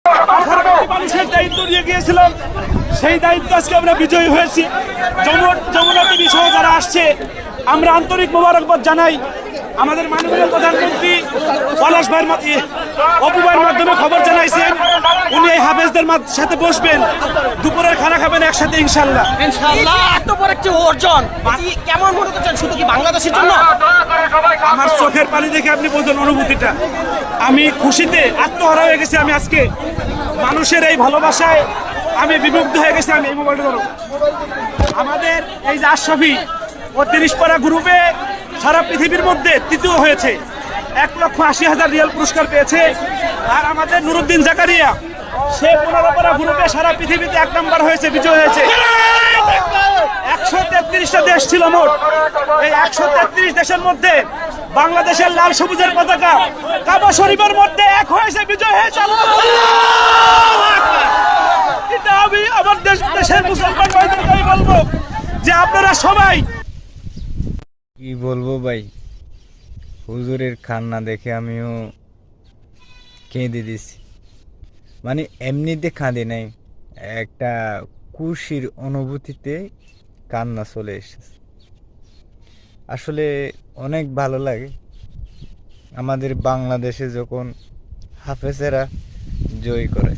মানুষের দায়িত্ব নিয়ে গিয়েছিলাম, সেই দায়িত্ব আজকে আমরা বিজয়ী হয়েছি। যমুনা টিভি সহ যারা আসছে, আমরা আন্তরিক মোবারকবাদ জানাই। আমাদের মাননীয় প্রধানমন্ত্রী পলাশ ভাইয়ের অপু ভাইয়ের মাধ্যমে খবর জানাইছেন উনি এই হাফেজদের সাথে বসবেন, দুপুরের খানা খাবেন একসাথে ইনশাল্লাহ। এত বড় একটি অর্জন কেমন মনে করছেন? শুধু কি বাংলাদেশের জন্য? আমার চোখের পানি দেখে আপনি বলছেন অনুভূতিটা, আমি খুশিতে আত্মহারা হয়ে গেছি। আমি আজকে মানুষের এই ভালোবাসায় আমি বিমুগ্ধ হয়ে গেছি। আমি এই মোবাইলটা ধরো, আমাদের এই যে আশরাফি ও 30 পারা গ্রুপে সারা পৃথিবীর মধ্যে তৃতীয় হয়েছে, 1,80,000 রিয়াল পুরস্কার পেয়েছে। আর আমাদের নুরুদ্দিন জাকারিয়া সে 15 পারা গ্রুপে সারা পৃথিবীতে 1 নম্বর হয়েছে, বিজয় হয়েছে। 133টা দেশ ছিল মোট, এই 133 দেশের মধ্যে বাংলাদেশের লাল সবুজের পতাকা কাবা শরীফের মধ্যে এক হয়েছে, বিজয় হয়েছে। এটা আমি আমার দেশের মুসলমান ভাইদেরকে বলবো যে আপনারা সবাই, কি বলবো ভাই, হুজুরের কান্না দেখে আমিও কেঁদে দিছি। মানে এমনিতে কাঁদে নাই, একটা খুশির অনুভূতিতে কান্না চলে এসেছে। আসলে অনেক ভালো লাগে আমাদের বাংলাদেশে যখন হাফেজেরা জয় করে।